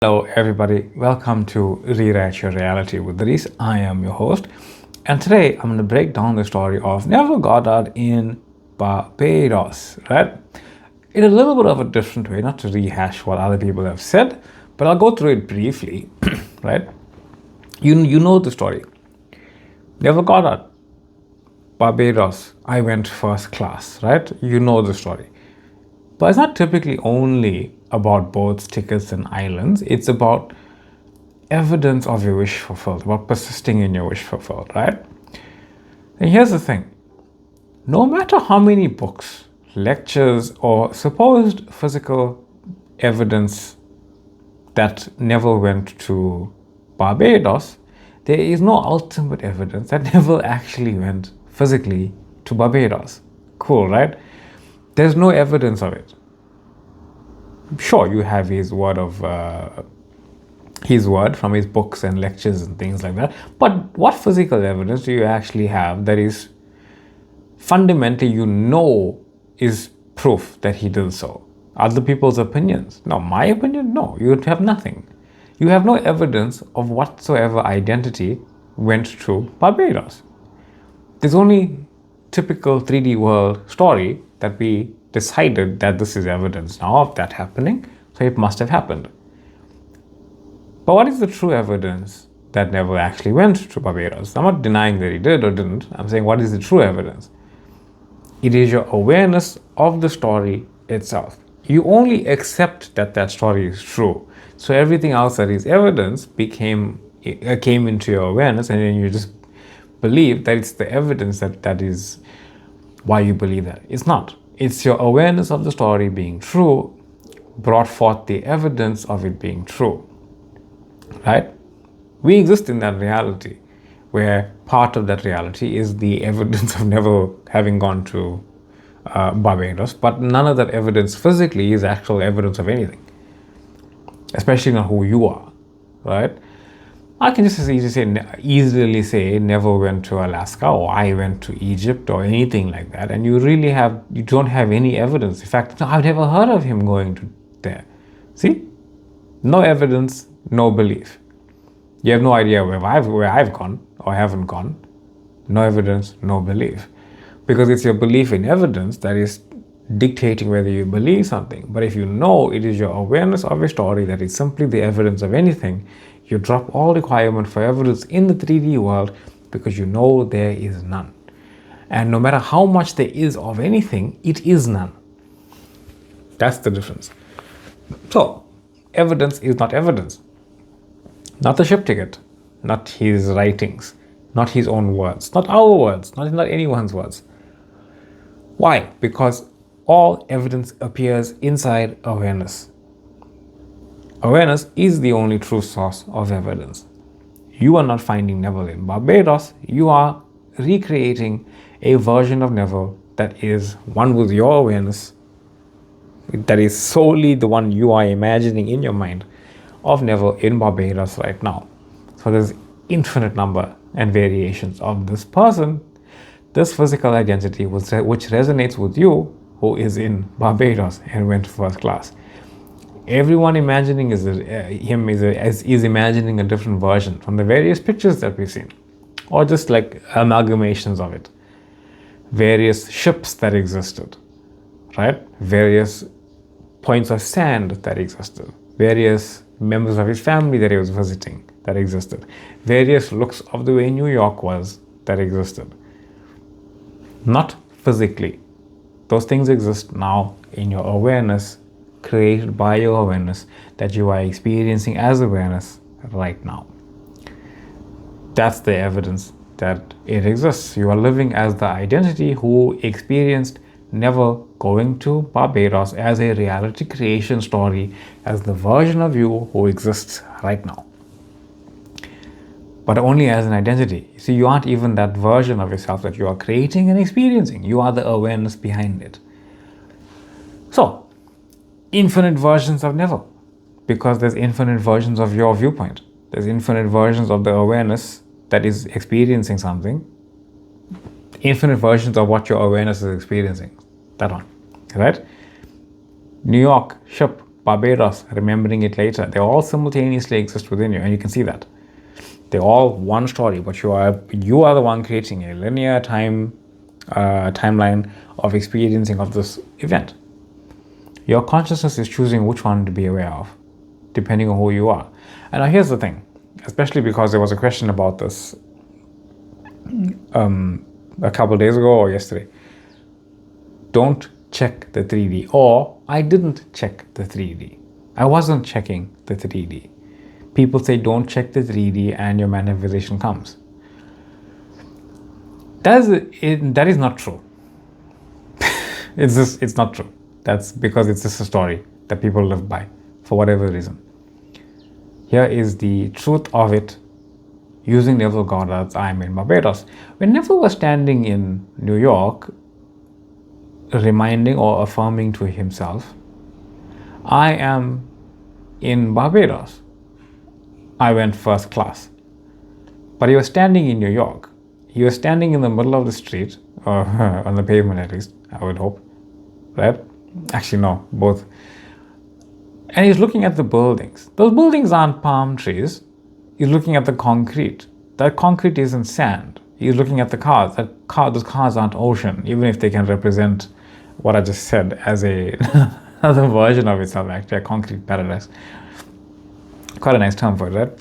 Hello, everybody. Welcome to Rewrite Your Reality with Reese. I am your host, and today I'm going to break down the story of Neville Goddard in Barbados, right? In a little bit of a different way, not to rehash what other people have said, but I'll go through it briefly, right? You know the story. Neville Goddard, Barbados. I went first class, right? You know the story. But it's not typically only about boats, tickets, and islands. It's about evidence of your wish fulfilled, about persisting in your wish fulfilled, right? And here's the thing. No matter how many books, lectures, or supposed physical evidence that Neville went to Barbados, there is no ultimate evidence that Neville actually went physically to Barbados. Cool, right? There's no evidence of it. Sure, you have his word from his books and lectures and things like that. But what physical evidence do you actually have that is fundamentally is proof that he did so? Other people's opinions? No. My opinion? No. You have nothing. You have no evidence of whatsoever identity went to Barbados. There's only typical 3D world story that we decided that this is evidence now of that happening, so it must have happened. But what is the true evidence that Neville actually went to Barbados? I'm not denying that he did or didn't. I'm saying, what is the true evidence? It is your awareness of the story itself. You only accept that that story is true. So everything else that is evidence came into your awareness, and then you just believe that it's the evidence that is why you believe that. It's not. It's your awareness of the story being true brought forth the evidence of it being true, right? We exist in that reality where part of that reality is the evidence of never having gone to Barbados, but none of that evidence physically is actual evidence of anything, especially not who you are, right? I can just easily say Neville went to Alaska, or I went to Egypt, or anything like that, and you don't have any evidence. In fact, I've never heard of him going to there. See? No evidence, no belief. You have no idea where I've gone or haven't gone. No evidence, no belief. Because it's your belief in evidence that is dictating whether you believe something. But if you know it is your awareness of a story that is simply the evidence of anything, you drop all requirement for evidence in the 3D world because you know there is none. And no matter how much there is of anything, it is none. That's the difference. So, evidence is not evidence. Not the ship ticket, not his writings, not his own words, not our words, not anyone's words. Why? Because all evidence appears inside awareness. Awareness is the only true source of evidence. You are not finding Neville in Barbados. You are recreating a version of Neville that is one with your awareness, that is solely the one you are imagining in your mind of Neville in Barbados right now. So there's infinite number and variations of this person, this physical identity which resonates with you who is in Barbados and went first class. Everyone imagining is imagining a different version from the various pictures that we've seen, or just like amalgamations of it. Various ships that existed, right? Various points of sand that existed. Various members of his family that he was visiting that existed. Various looks of the way New York was that existed. Not physically. Those things exist now in your awareness, created by your awareness that you are experiencing as awareness right now. That's the evidence that it exists. You are living as the identity who experienced never going to Barbados as a reality creation story, as the version of you who exists right now. But only as an identity. See, you aren't even that version of yourself that you are creating and experiencing. You are the awareness behind it. So, infinite versions of Neville, because there's infinite versions of your viewpoint. There's infinite versions of the awareness that is experiencing something. Infinite versions of what your awareness is experiencing. That one, right? New York ship, Barbados, remembering it later. They all simultaneously exist within you, and you can see that. They're all one story, but you are the one creating a linear timeline of experiencing of this event. Your consciousness is choosing which one to be aware of, depending on who you are. And now here's the thing, especially because there was a question about this a couple of days ago or yesterday. Don't check the 3D, or I didn't check the 3D. I wasn't checking the 3D. People say don't check the 3D and your manifestation comes. That is not true. It's not true. That's because it's just a story that people live by for whatever reason. Here is the truth of it using Neville Goddard's I Am in Barbados. When Neville was standing in New York, reminding or affirming to himself, I am in Barbados. I went first class. But he was standing in New York. He was standing in the middle of the street, or on the pavement at least, I would hope, right? Actually, no, both. And he's looking at the buildings. Those buildings aren't palm trees. He's looking at the concrete. That concrete isn't sand. He's looking at the cars. Those cars aren't ocean, even if they can represent what I just said as another version of itself, actually, a concrete paradise. Quite a nice term for it, right?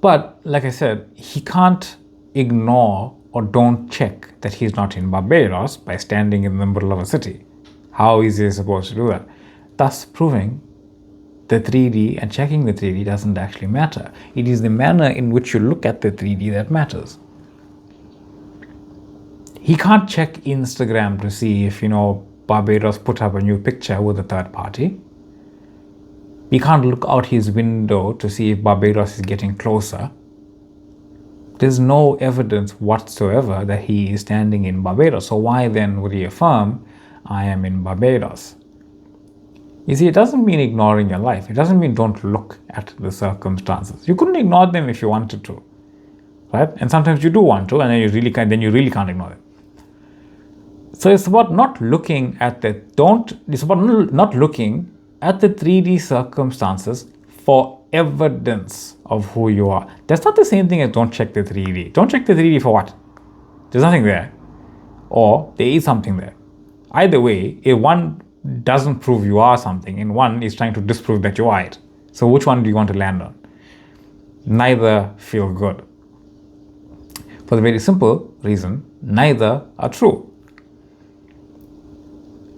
But like I said, he can't ignore or don't check that he's not in Barbados by standing in the middle of a city. How is he supposed to do that? Thus proving the 3D and checking the 3D doesn't actually matter. It is the manner in which you look at the 3D that matters. He can't check Instagram to see if, Barbados put up a new picture with a third party. He can't look out his window to see if Barbados is getting closer. There's no evidence whatsoever that he is standing in Barbados. So why then would he affirm, I am in Barbados? You see, it doesn't mean ignoring your life. It doesn't mean don't look at the circumstances. You couldn't ignore them if you wanted to, right? And sometimes you do want to, and then you really can't ignore them. So it's about not looking at it's about not looking at the 3D circumstances for evidence of who you are. That's not the same thing as don't check the 3D. Don't check the 3D for what? There's nothing there. Or there is something there. Either way, if one doesn't prove you are something, and one is trying to disprove that you are it. So which one do you want to land on? Neither feel good. For the very simple reason, neither are true.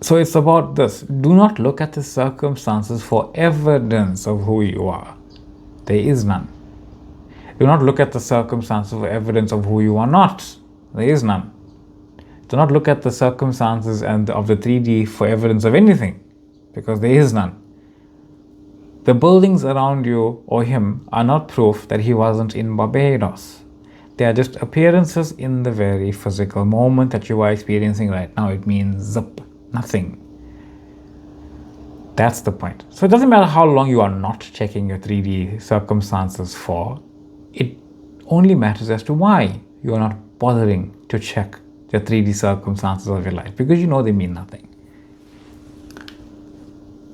So it's about this. Do not look at the circumstances for evidence of who you are. There is none. Do not look at the circumstances for evidence of who you are not. There is none. Do not look at the circumstances and of the 3D for evidence of anything, because there is none. The buildings around you or him are not proof that he wasn't in Barbados. They are just appearances in the very physical moment that you are experiencing right now. It means zip. Nothing. That's the point. So it doesn't matter how long you are not checking your 3D circumstances for. It only matters as to why you are not bothering to check the 3D circumstances of your life, because they mean nothing.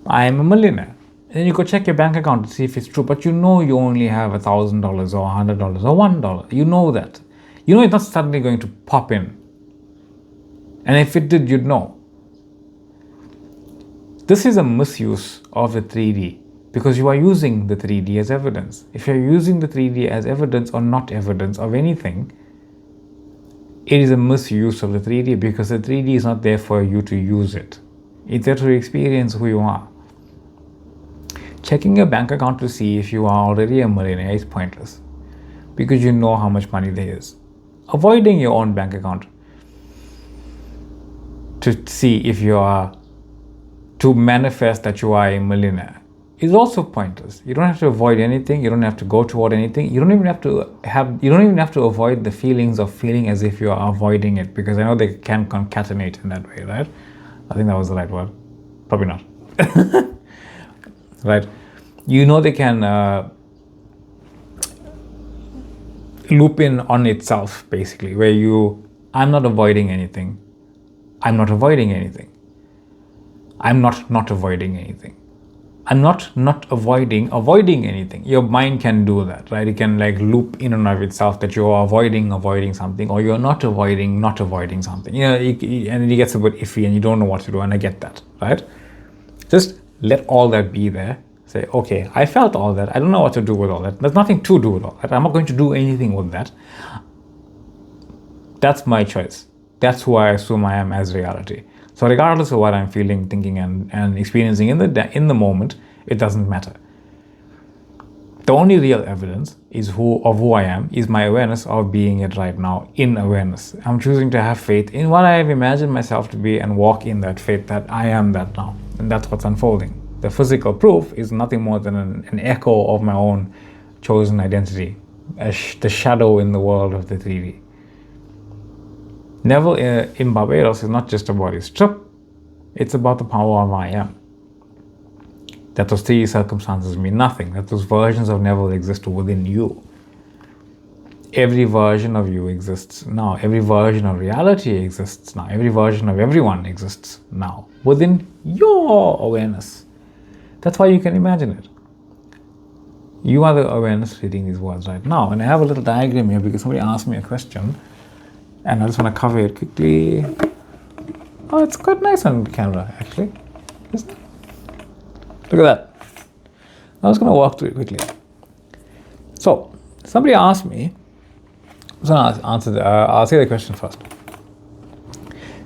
I am a millionaire. And then you go check your bank account to see if it's true, but you only have $1,000 or $100 or $1. You know that. It's not suddenly going to pop in. And if it did, you'd know. This is a misuse of the 3D because you are using the 3D as evidence. If you're using the 3D as evidence or not evidence of anything, it is a misuse of the 3D because the 3D is not there for you to use it. It's there to experience who you are. Checking your bank account to see if you are already a millionaire is pointless because you know how much money there is. Avoiding your own bank account to see if you are to manifest that you are a millionaire is also pointless. You don't have to avoid anything. You don't have to go toward anything. You don't even have to avoid the feelings of feeling as if you are avoiding it, because I know they can concatenate in that way, right? I think that was the right word. Probably not. Right? They can loop in on itself, basically, where I'm not avoiding anything. I'm not avoiding anything. I'm not avoiding anything. I'm not avoiding anything. Your mind can do that, right? It can like loop in and of itself that you're avoiding something, or you're not avoiding something. And it gets a bit iffy and you don't know what to do, and I get that, right? Just let all that be there. Say, okay, I felt all that. I don't know what to do with all that. There's nothing to do with all that. I'm not going to do anything with that. That's my choice. That's who I assume I am as reality. So regardless of what I'm feeling, thinking, and experiencing in the moment, it doesn't matter. The only real evidence of who I am is my awareness of being it right now in awareness. I'm choosing to have faith in what I have imagined myself to be and walk in that faith that I am that now. And that's what's unfolding. The physical proof is nothing more than an echo of my own chosen identity, the shadow in the world of the 3D. Neville in Barbados is not just about his trip, it's about the power of I am. That those 3D circumstances mean nothing, that those versions of Neville exist within you. Every version of you exists now, every version of reality exists now, every version of everyone exists now, within your awareness. That's why you can imagine it. You are the awareness reading these words right now. And I have a little diagram here because somebody asked me a question, and I just want to cover it quickly. Oh, it's quite nice on camera, actually. Isn't it? Look at that. I was going to walk through it quickly. So, somebody asked me, I'll say the question first.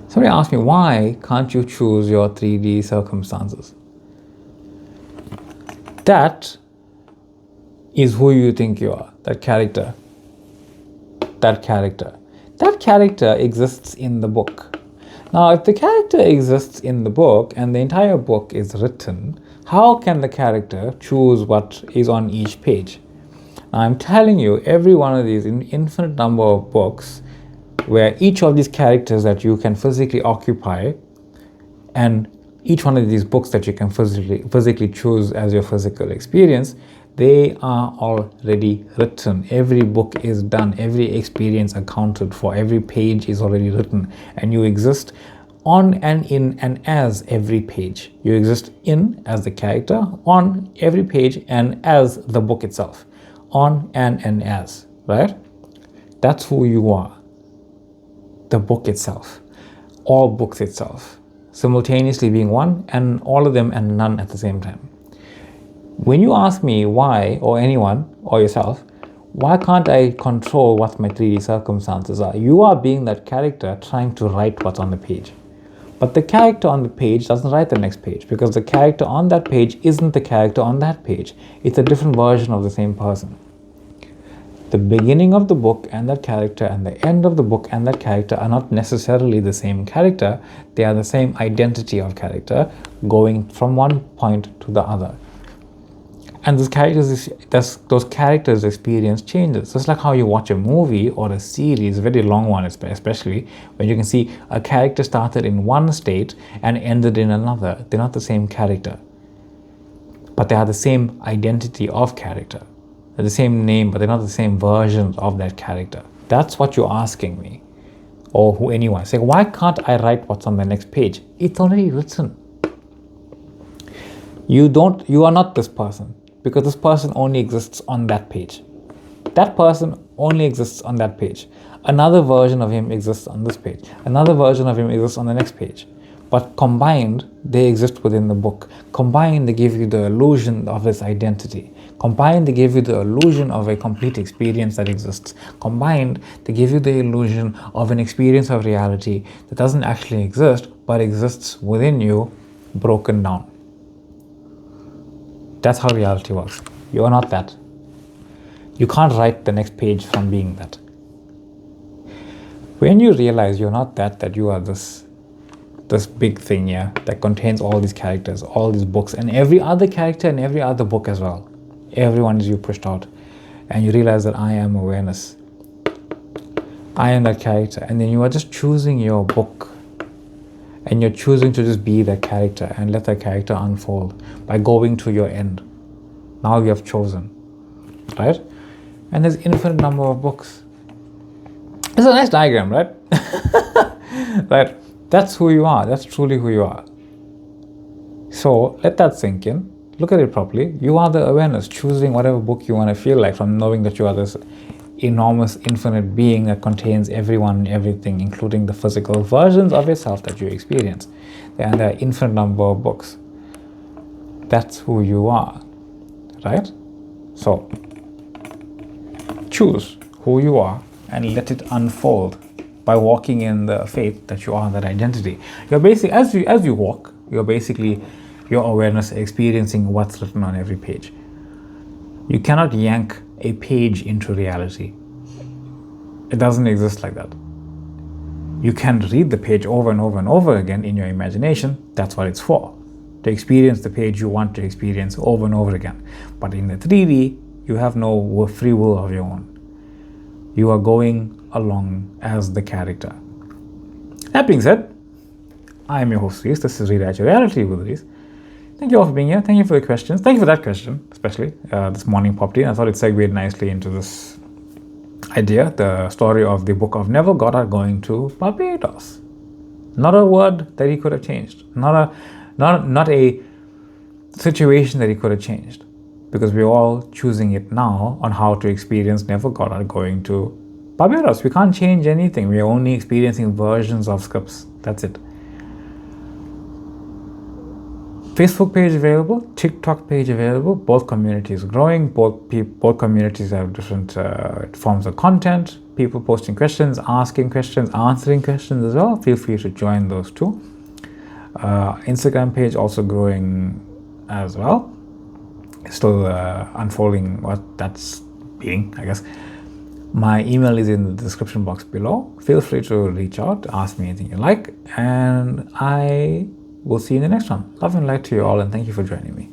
Somebody asked me, why can't you choose your 3D circumstances? That is who you think you are, that character. That character exists in the book. Now, if the character exists in the book and the entire book is written, how can the character choose what is on each page? Now, I'm telling you, every one of these infinite number of books where each of these characters that you can physically occupy, and each one of these books that you can physically choose as your physical experience, they are already written. Every book is done, every experience accounted for, every page is already written, and you exist on and in and as every page. You exist in as the character, on every page, and as the book itself. On and as, right? That's who you are. The book itself. All books itself. Simultaneously being one, and all of them and none at the same time. When you ask me why, or anyone, or yourself, why can't I control what my 3D circumstances are? You are being that character trying to write what's on the page. But the character on the page doesn't write the next page, because the character on that page isn't the character on that page. It's a different version of the same person. The beginning of the book and that character and the end of the book and that character are not necessarily the same character. They are the same identity of character going from one point to the other. And those characters' experience changes. Just like how you watch a movie or a series, a very long one especially, when you can see a character started in one state and ended in another. They're not the same character, but they are the same identity of character. They're the same name, but they're not the same versions of that character. That's what you're asking me, or who anyone. Saying, why can't I write what's on the next page? It's already written. You are not this person, because this person only exists on that page. That person only exists on that page. Another version of him exists on this page. Another version of him exists on the next page. But combined, they exist within the book. Combined, they give you the illusion of this identity. Combined, they give you the illusion of a complete experience that exists. Combined, they give you the illusion of an experience of reality that doesn't actually exist, but exists within you, broken down. That's how reality works. You are not that. You can't write the next page from being that. When you realize you're not that you are this big thing here that contains all these characters, all these books, and every other character and every other book as well. Everyone is you pushed out. And you realize that I am awareness. I am that character. And then you are just choosing your book. And you're choosing to just be that character and let that character unfold by going to your end. Now you have chosen. Right? And there's infinite number of books. It's a nice diagram, right? Right? That's who you are. That's truly who you are. So let that sink in. Look at it properly. You are the awareness, choosing whatever book you want to feel like, from knowing that you are this enormous infinite being that contains everyone and everything, including the physical versions of yourself that you experience. And there are infinite number of books. That's who you are, right? So choose who you are and let it unfold by walking in the faith that you are that identity. You're basically, as you walk, you're basically your awareness experiencing what's written on every page. You cannot yank a page into reality. It doesn't exist like that. You can read the page over and over and over again in your imagination. That's what it's for, to experience the page you want to experience over and over again. But in the 3D, you have no free will of your own. You are going along as the character. That being said, I am your host, Reese. This is Rewrite Your Reality with Reese. Thank you all for being here. Thank you for the questions. Thank you for that question, especially this morning popped in. I thought it segued nicely into this idea, the story of the book of Neville Goddard going to Barbados. Not a word that he could have changed. Not a situation that he could have changed. Because we're all choosing it now on how to experience Neville Goddard going to Barbados. We can't change anything. We're only experiencing versions of scripts. That's it. Facebook page available, TikTok page available, both communities growing, both communities have different forms of content, people posting questions, asking questions, answering questions as well. Feel free to join those too. Instagram page also growing as well. Still unfolding what that's being, I guess. My email is in the description box below. Feel free to reach out, ask me anything you like, and I will see you in the next one. Love and light to you all, and thank you for joining me.